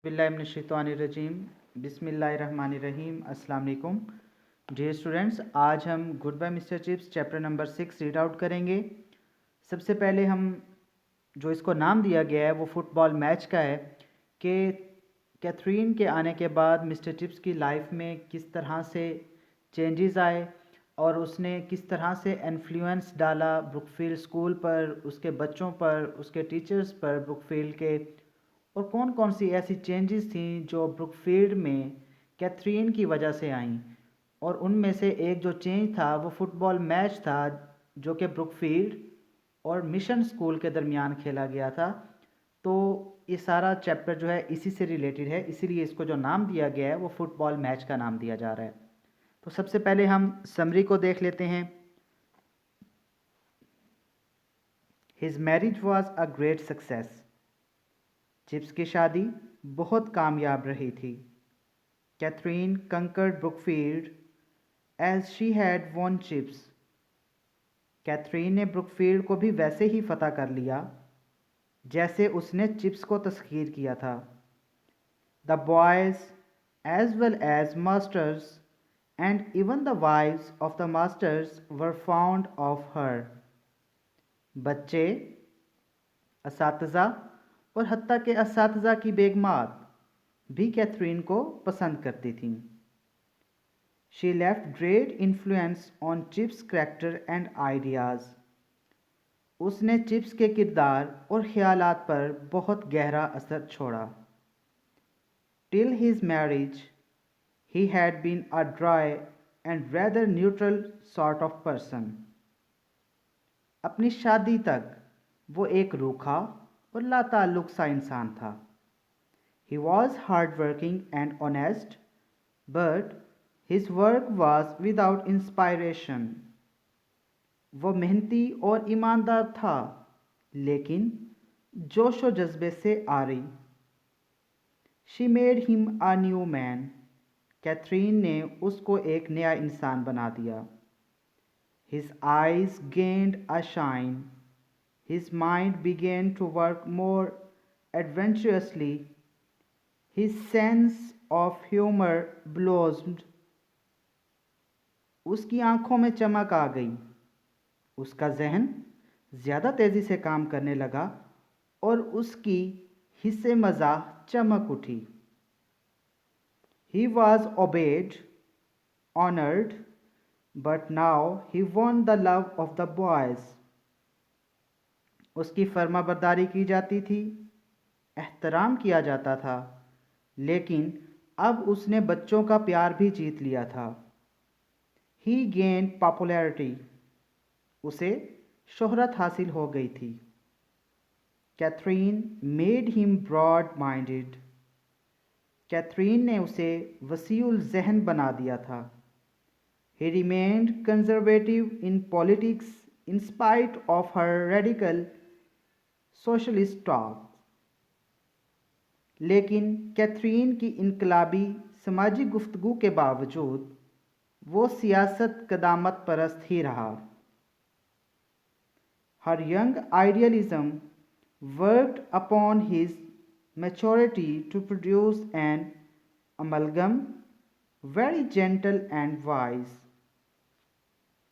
बिल्लाहिमिनश्शैतानिर्रजीम बिस्मिल्लाहिर्रहमानिर्रहीम अस्सलाम वालेकुम। डियर स्टूडेंट्स, आज हम goodbye mister Chips chapter number 6 read out करेंगे। सबसे पहले हम जो इसको नाम दिया गया है वो फुटबॉल मैच का है कि कैथरीन के आने के बाद मिस्टर चिप्स की लाइफ में किस तरह से चेंजेस आए और उसने किस तरह से इन्फ्लुएंस डाला ब्रुकफील्ड स्कूल पर, उसके बच्चों पर, उसके टीचर्स पर ब्रुकफील्ड के, और कौन कौन सी ऐसी चेंजेस थी जो ब्रुकफील्ड में कैथरीन की वजह से आईं। और उनमें से एक जो चेंज था वो फुटबॉल मैच था जो कि ब्रुकफील्ड और मिशन स्कूल के दरमियान खेला गया था। तो ये सारा चैप्टर जो है इसी से रिलेटेड है, इसीलिए इसको जो नाम दिया गया है वो फुटबॉल मैच का नाम दिया जा रहा है। तो सबसे पहले हम समरी को देख लेते हैं। His marriage was a great success. Chips की शादी बहुत कामयाब रही थी। Katherine conquered Brookfield as she had won Chips. Katherine ने ब्रुकफील्ड को भी वैसे ही फतह कर लिया जैसे उसने चिप्स को तस्खीर किया था। The boys as well as masters and even the wives of the masters were found of her. बच्चे, असातिज़ा और हत्ता के असातिज़ा की बेगमात भी कैथरीन को पसंद करती थीं। She left great influence on Chips character and ideas. उसने चिप्स के किरदार और ख्यालात पर बहुत गहरा असर छोड़ा। Till his marriage he had been a dry and rather neutral sort of person. अपनी शादी तक वो एक रूखा और लाताल्लुक सा इंसान था। He was hardworking and honest, but his work was without inspiration. वो मेहनती और ईमानदार था, लेकिन जोश व जज्बे से आरी। She made him a new man. Catherine ने उसको एक नया इंसान बना दिया। His eyes gained a shine. His mind began to work more adventurously. His sense of humor blossomed. उसकी आंखों में चमक आ गई। उसका जहन ज़्यादा तेज़ी से काम करने लगा और उसकी हिस्से मज़ाह चमक उठी। He was obeyed, honored, but now he won the love of the boys. उसकी फर्माबरदारी की जाती थी, एहतराम किया जाता था, लेकिन अब उसने बच्चों का प्यार भी जीत लिया था। He gained popularity. उसे शोहरत हासिल हो गई थी। Catherine made him broad-minded. Catherine ने उसे वसीउल ज़हन बना दिया था। He remained conservative in politics in spite of her radical socialist talk. लेकिन कैथरीन की इनकलाबी समाजी गुफ्तगू के बावजूद वो सियासत कदामत परस्त ही रहा। Her young idealism worked upon his maturity to produce an amalgam very gentle and wise.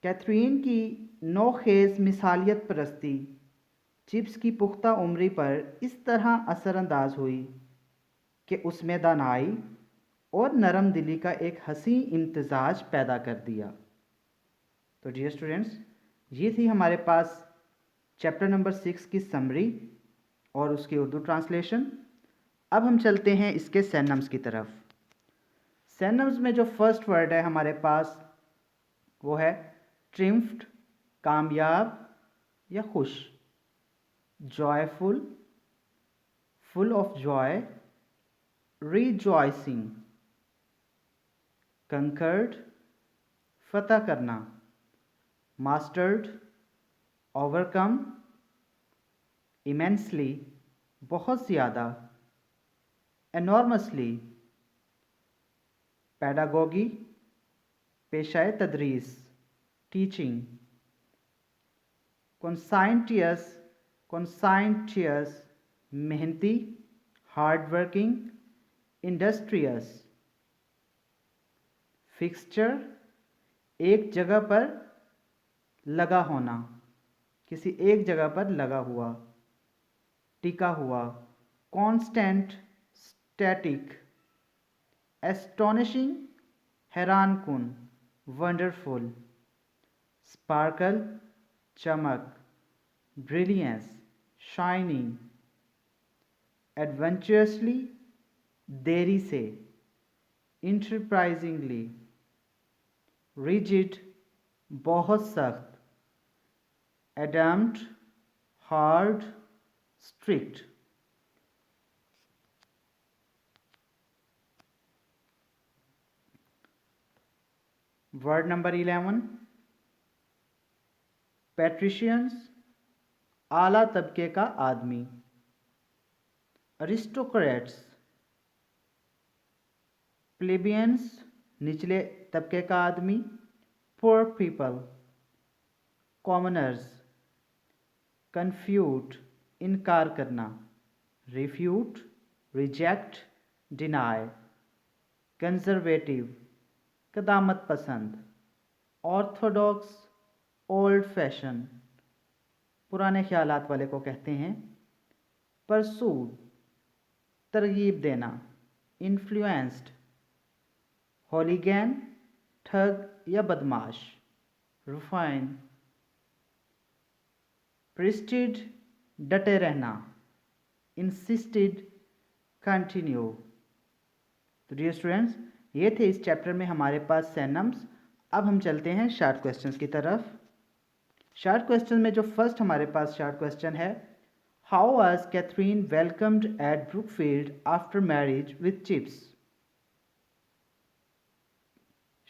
Catherine की नौखेज़ मिसालियत परस्ती चिप्स की पुख्ता उम्री पर इस तरह असरअंदाज हुई कि उसमें दानाई और नरम दिली का एक हसी इम्तजाज पैदा कर दिया। तो डियर स्टूडेंट्स, ये थी हमारे पास चैप्टर नंबर 6 की समरी और उसकी उर्दू ट्रांसलेशन। अब हम चलते हैं इसके सैनम्स की तरफ। सैनम्स में जो फर्स्ट वर्ड है हमारे पास वो है ट्रिम्फ्ड, कामयाब या खुश। Joyful, full of joy, rejoicing. Conquered, फतह करना। Mastered, overcome. इमेंसली, बहुत ज़्यादा। एनॉर्मसली। पैडागोगी, पेशाए तदरीस, टीचिंग। कॉन्साइंटियस, मेहनती, हार्ड वर्किंग, इंडस्ट्रियस। फिक्सचर, एक जगह पर लगा होना, किसी एक जगह पर लगा हुआ, टिका हुआ। Constant, static. एस्टोनिशिंग, हैरान कुन, वंडरफुल। स्पार्कल, चमक, ब्रिलियंस, शाइनिंग। एडवेंचरसली, देरी से, इंटरप्राइजिंगली। रिजिड, बहुत सख्त। एडम्प्ट, हार्ड, स्ट्रिक्ट। वर्ड नंबर 11, पैट्रिशियंस, आला तबके का आदमी। अरिस्टोक्रेट्स, प्लेबियंस, निचले तबके का आदमी। Poor people, commoners. कन्फ्यूट, इनकार करना। Refute, reject, deny. कंजर्वेटिव, कदामत पसंद। ऑर्थोडॉक्स, ओल्ड फैशन, पुराने ख्यालात वाले को कहते हैं। परसूड, तरगीब देना। इन्फ्लुएंस्ड, हॉलीगैन, ठग या बदमाश। रिफाइन, प्रिस्टिड, डटे रहना। Insisted, continue. तो डियर स्टूडेंट्स, ये थे इस चैप्टर में हमारे पास सिनोनिम्स। अब हम चलते हैं शॉर्ट क्वेश्चंस की तरफ। शॉर्ट क्वेश्चन में जो फर्स्ट हमारे पास शॉर्ट क्वेश्चन है, how was Catherine welcomed at Brookfield after marriage with Chips.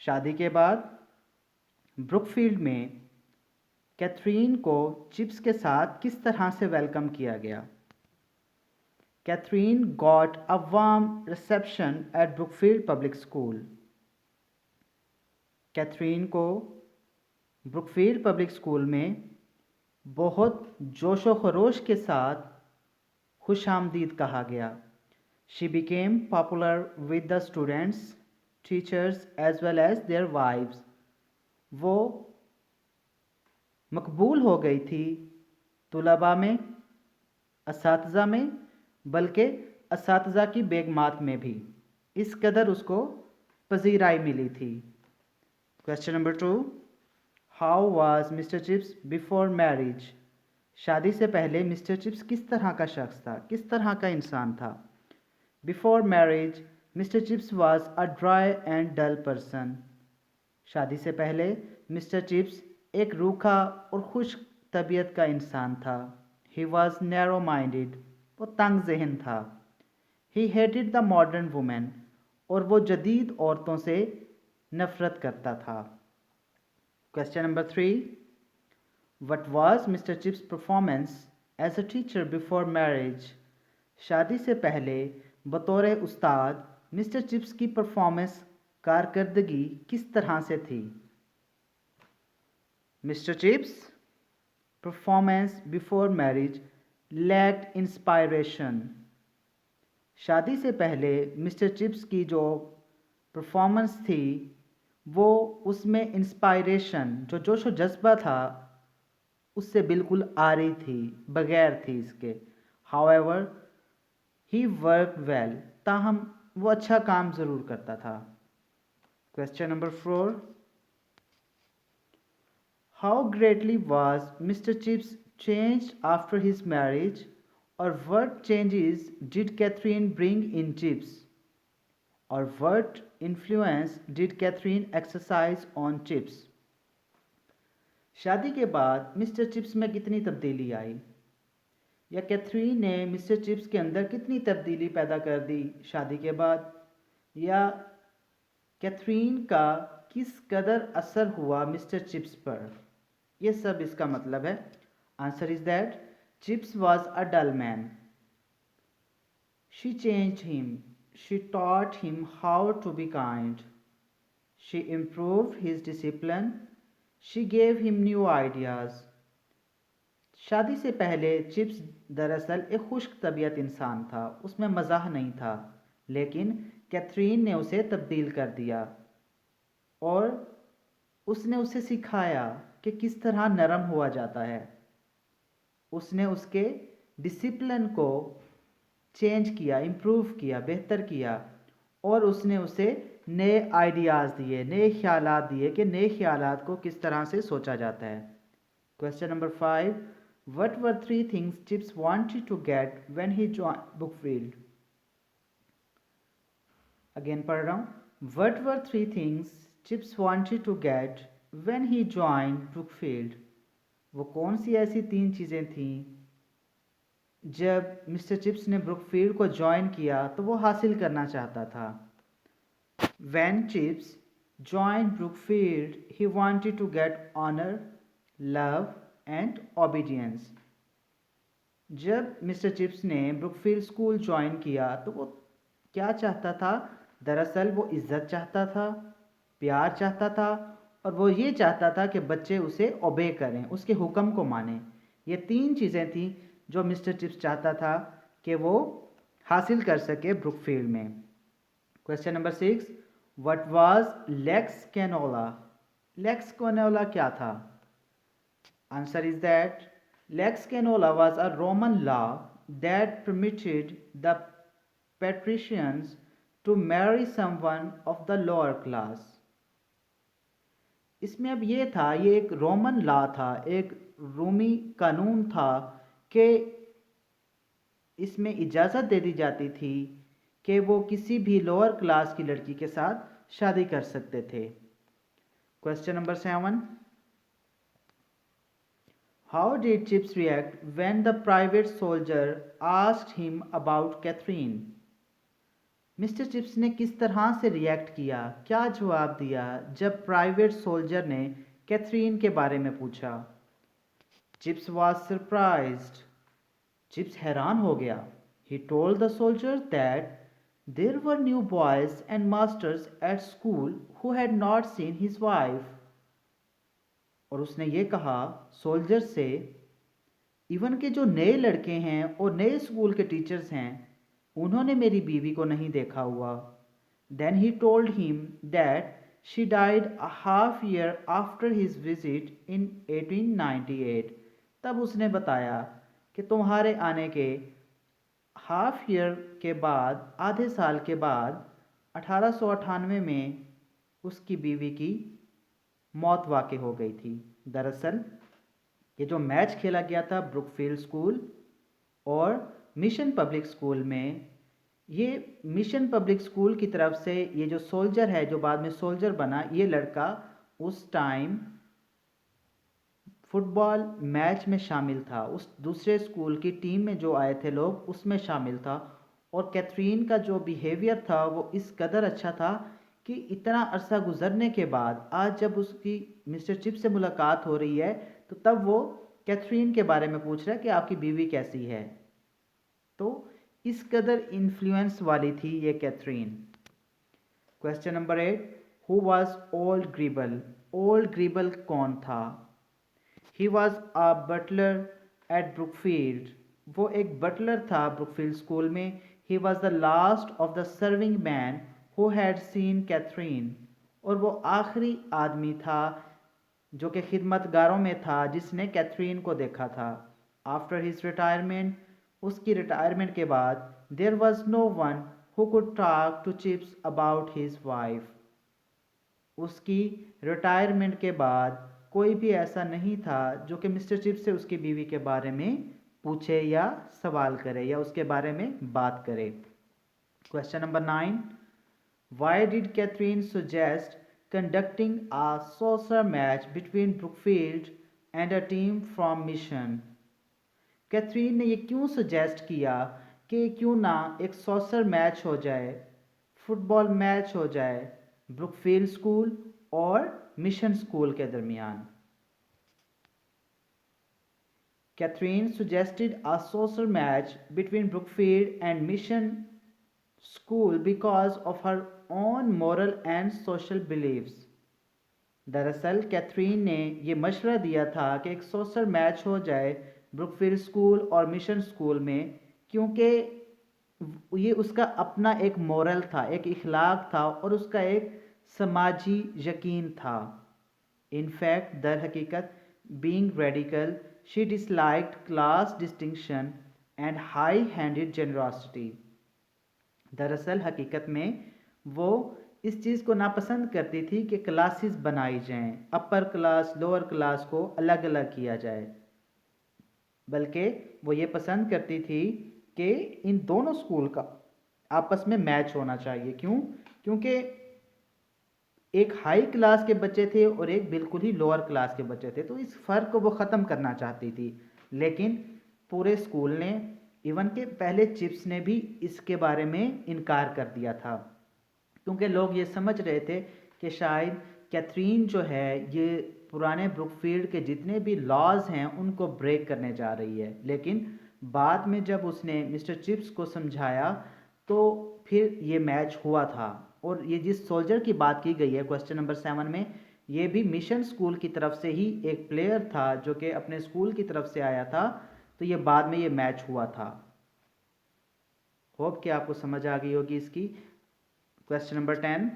शादी के बाद ब्रुकफील्ड में कैथरीन को चिप्स के साथ किस तरह से वेलकम किया गया। Catherine got a warm reception at Brookfield public school. Catherine को ब्रुकफील्ड पब्लिक स्कूल में बहुत जोशो खरोश के साथ खुशामदीद कहा गया। She became popular with the students, teachers as well as their wives. वो मकबूल हो गई थी तुलबा में, असातिज़ा में, बल्कि असातिज़ा की बेगमात में भी। इस कदर उसको पजीराई मिली थी। Question number 2, how was mister chips before marriage. शादी से पहले मिस्टर चिप्स किस तरह का शख्स था, किस तरह का इंसान था। Before marriage mister Chips was a dry and dull person. शादी से पहले मिस्टर चिप्स एक रूखा और खुश तबीयत का इंसान था। ही वॉज नैरो माइंडेड, वो तंग जहन था। He hated the modern women, और वो जदीद औरतों से नफ़रत करता था। Question number 3, what was mister Chips performance as a teacher before marriage. शादी से पहले बतौर उस्ताद मिस्टर चिप्स की परफॉर्मेंस, कारकर्दगी किस तरह से थी। Mister Chips performance before marriage lacked inspiration. शादी से पहले मिस्टर चिप्स की जो परफॉर्मेंस थी, वो उसमें इंस्पायरेशन, जो जोश व जज्बा था, उससे बिल्कुल आरी थी, बगैर थी इसके। हाउएवर ही वर्क वेल, ताहम वो अच्छा काम ज़रूर करता था। Question number 4, how greatly was mister chips changed after his marriage, or what changes did Catherine bring in Chips, or what influence did Catherine exercise on Chips। शादी के बाद मिस्टर चिप्स में कितनी तब्दीली आई, या कैथरीन ने मिस्टर चिप्स के अंदर कितनी तब्दीली पैदा कर दी शादी के बाद, या कैथरीन का किस कदर असर हुआ मिस्टर चिप्स पर। ये सब इसका मतलब है। Answer is that Chips was a dull man. She changed him, she taught him how to be kind, she improved his discipline, she gave him new ideas। शादी से पहले चिप्स दरअसल एक खुश्क तबीयत इंसान था, उसमें मज़ाह नहीं था, लेकिन कैथरीन ने उसे तब्दील कर दिया और उसने उसे सिखाया कि किस तरह नरम हुआ जाता है। उसने उसके डिसिप्लिन को चेंज किया, इम्प्रूव किया, बेहतर किया और उसने उसे नए आइडियाज़ दिए, नए ख्यालात दिए कि नए ख्यालात को किस तरह से सोचा जाता है। Question number 5, what were 3 things Chips wanted to get when he joined Brookfield. Again पढ़ रहा हूँ। What were 3 things Chips wanted to get when he joined Brookfield. वो कौन सी ऐसी 3 चीज़ें थीं जब मिस्टर चिप्स ने ब्रुकफील्ड को ज्वाइन किया तो वो हासिल करना चाहता था। When Chips joined Brookfield, he wanted to get honor, love and obedience. जब मिस्टर चिप्स ने ब्रुकफील्ड स्कूल ज्वाइन किया तो वो क्या चाहता था? दरअसल वो इज्जत चाहता था, प्यार चाहता था और वो ये चाहता था कि बच्चे उसे ओबे करें, उसके हुक्म को मानें। ये 3 चीज़ें थीं जो मिस्टर चिप्स चाहता था कि वो हासिल कर सके ब्रुकफील्ड में। Question number 6, what was Lex Canuleia. Lex Canuleia क्या था? Answer is that Lex Canuleia was a Roman law that permitted the patricians to marry someone of the lower class. इसमें अब ये था, ये एक रोमन लॉ था, एक रोमी कानून था कि इसमें इजाज़त दे दी जाती थी कि वो किसी भी लोअर क्लास की लड़की के साथ शादी कर सकते थे। Question number 7, how did Chips react when the private soldier asked him about Catherine. Mister Chips ने किस तरह से रिएक्ट किया, क्या जवाब दिया जब प्राइवेट सोल्जर ने कैथरीन के बारे में पूछा? Chips was surprised. चिप्स हैरान हो गया। He told the soldier that there were new boys and masters at school who had not seen his wife. और उसने ये कहा सोल्जर से, इवन के जो नए लड़के हैं और नए स्कूल के टीचर्स हैं उन्होंने मेरी बीवी को नहीं देखा हुआ। Then he told him that she died a half year after his visit in 1898। तब उसने बताया कि तुम्हारे आने के हाफ ईयर के बाद, आधे साल के बाद 1898 में उसकी बीवी की मौत वाक़ई हो गई थी। दरअसल ये जो मैच खेला गया था ब्रुकफील्ड स्कूल और मिशन पब्लिक स्कूल में, ये मिशन पब्लिक स्कूल की तरफ से ये जो सोल्जर है, जो बाद में सोल्जर बना, ये लड़का उस टाइम फुटबॉल मैच में शामिल था, उस दूसरे स्कूल की टीम में जो आए थे लोग उसमें शामिल था। और कैथरीन का जो बिहेवियर था वो इस कदर अच्छा था कि इतना अरसा गुजरने के बाद आज जब उसकी मिस्टर चिप से मुलाकात हो रही है तो तब वो कैथरीन के बारे में पूछ रहा है कि आपकी बीवी कैसी है। तो इस कदर इन्फ्लुएंस वाली थी ये Catherine. Question number 8, who was old Greeble. Old Greeble कौन था? He was a butler at Brookfield. वो एक बटलर था ब्रुकफील्ड स्कूल में। He was the last of the serving man who had seen Catherine. और वो आखिरी आदमी था जो कि खिदमतगारों में था जिसने कैथरीन को देखा था। आफ्टर हिज रिटायरमेंट, उसकी रिटायरमेंट के बाद, there was no one who could talk to Chips about his wife. उसकी रिटायरमेंट के बाद कोई भी ऐसा नहीं था जो कि मिस्टर चिप से उसकी बीवी के बारे में पूछे या सवाल करे या उसके बारे में बात करे। Question number 9, why did Catherine suggest conducting a soccer match between Brookfield and a team from mission. कैथरीन ने ये क्यों सजेस्ट किया कि क्यों ना एक सॉसर मैच हो जाए, फुटबॉल मैच हो जाए ब्रुकफील्ड स्कूल और मिशन स्कूल के दरमियान? Catherine suggested a social match between Brookfield and Mission School because of her own moral and social beliefs. दरअसल कैथरीन ने ये मशवरा दिया था कि एक सोशल मैच हो जाए ब्रुकफील्ड स्कूल और मिशन स्कूल में, क्योंकि ये उसका अपना एक मोरल था, एक इखलाक था और उसका एक समाजी यकीन था। इन फैक्ट दर हकीकत being radical she disliked class distinction and high handed generosity. दरअसल हकीकत में वो इस चीज़ को नापसंद करती थी कि क्लासेस बनाई जाएं, अपर क्लास लोअर क्लास को अलग अलग किया जाए, बल्कि वो ये पसंद करती थी कि इन दोनों स्कूल का आपस में मैच होना चाहिए। क्यों? क्योंकि एक हाई क्लास के बच्चे थे और एक बिल्कुल ही लोअर क्लास के बच्चे थे, तो इस फ़र्क को वो ख़त्म करना चाहती थी। लेकिन पूरे स्कूल ने, इवन के पहले चिप्स ने भी इसके बारे में इनकार कर दिया था, क्योंकि लोग ये समझ रहे थे कि शायद कैथरीन जो है ये पुराने ब्रुकफील्ड के जितने भी लॉज हैं उनको ब्रेक करने जा रही है। लेकिन बाद में जब उसने मिस्टर चिप्स को समझाया तो फिर ये मैच हुआ था। और ये जिस सोल्जर की बात की गई है क्वेश्चन नंबर 7 में, ये भी मिशन स्कूल की तरफ से ही एक प्लेयर था जो कि अपने स्कूल की तरफ से आया था, तो ये बाद में ये मैच हुआ था। होप कि आपको समझ आ गई होगी इसकी। Question number 10,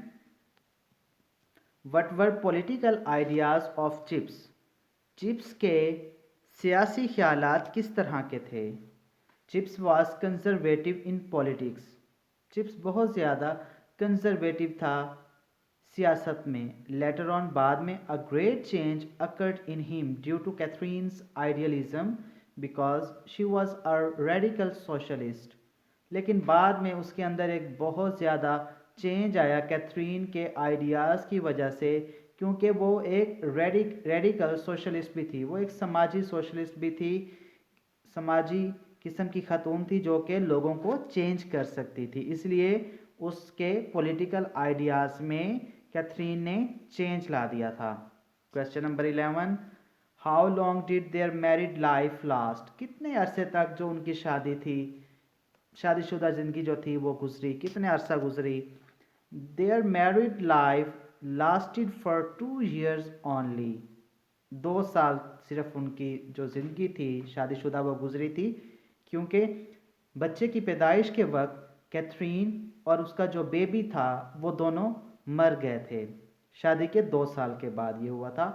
what were political ideas of chips. Chips के सियासी ख्यालात किस तरह के थे? Chips was conservative in politics. Chips बहुत ज़्यादा कंजर्वेटिव था सियासत में। लेटर ऑन बाद में a great change occurred in him due to Catherine's idealism because she was a radical socialist. लेकिन बाद में उसके अंदर एक बहुत ज़्यादा चेंज आया कैथरीन के आइडियाज़ की वजह से, क्योंकि वो एक रेडिकल सोशलिस्ट भी थी, वो एक समाजी सोशलिस्ट भी थी, समाजी किस्म की खातून थी जो कि लोगों को चेंज कर सकती थी। इसलिए उसके पॉलिटिकल आइडियाज़ में कैथरीन ने चेंज ला दिया था। Question number 11, how long did their married life last. कितने अरसे तक जो उनकी शादी थी, शादीशुदा ज़िंदगी जो थी वो गुजरी, कितने अरसा गुजरी? Their married life lasted for 2 years only. 2 साल सिर्फ उनकी जो ज़िंदगी थी शादीशुदा वो गुजरी थी, क्योंकि बच्चे की पैदाइश के वक्त कैथरीन और उसका जो बेबी था वो दोनों मर गए थे। शादी के 2 साल के बाद ये हुआ था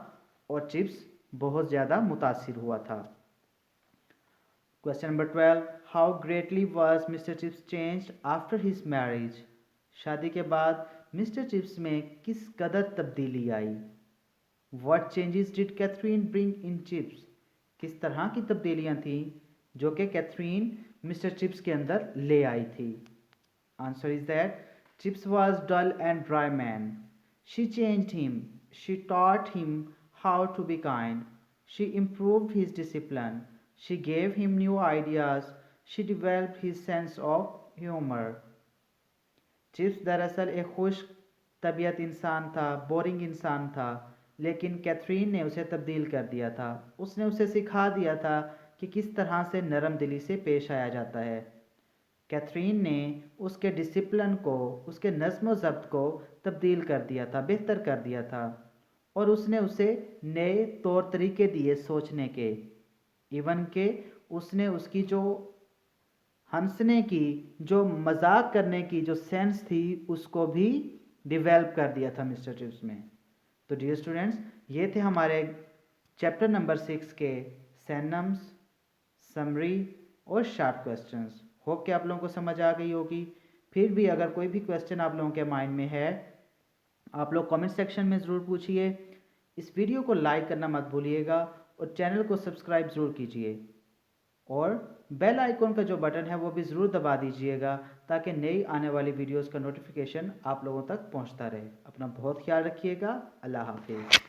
और चिप्स बहुत ज़्यादा मुतासिर हुआ था। Question number 12, how greatly was mister chips changed after his marriage. शादी के बाद मिस्टर चिप्स में किस कदर तब्दीली आई? What changes did Catherine bring in chips. किस तरह की तब्दीलियां थीं जो कि कैथरीन मिस्टर चिप्स के अंदर ले आई थी? Answer is that Chips was dull and dry man. She changed him, she taught him how to be kind, she improved his discipline, she gave him new ideas, she developed his sense of humor. Chips दरअसल एक खुश तबीयत इंसान था, boring इंसान था, लेकिन Catherine ने उसे तब्दील कर दिया था। उसने उसे सिखा दिया था कि किस तरह से नरम दिली से पेश आया जाता है। कैथरीन ने उसके डिसिप्लिन को, उसके नज़्म व ज़ब्त को तब्दील कर दिया था, बेहतर कर दिया था, और उसने उसे नए तौर तरीके दिए सोचने के। इवन के उसने उसकी जो हंसने की, जो मजाक करने की जो सेंस थी उसको भी डेवलप कर दिया था मिस्टर चिप्स में। तो डियर स्टूडेंट्स, ये थे हमारे चैप्टर नंबर 6 के सैनम्स, समरी और शार्ट क्वेश्चंस। होप कि आप लोगों को समझ आ गई होगी। फिर भी अगर कोई भी क्वेश्चन आप लोगों के माइंड में है, आप लोग कमेंट सेक्शन में ज़रूर पूछिए। इस वीडियो को लाइक करना मत भूलिएगा और चैनल को सब्सक्राइब ज़रूर कीजिए, और बेल आइकॉन का जो बटन है वो भी ज़रूर दबा दीजिएगा ताकि नई आने वाली वीडियोस का नोटिफिकेशन आप लोगों तक पहुंचता रहे। अपना बहुत ख्याल रखिएगा। अल्लाह हाफिज़।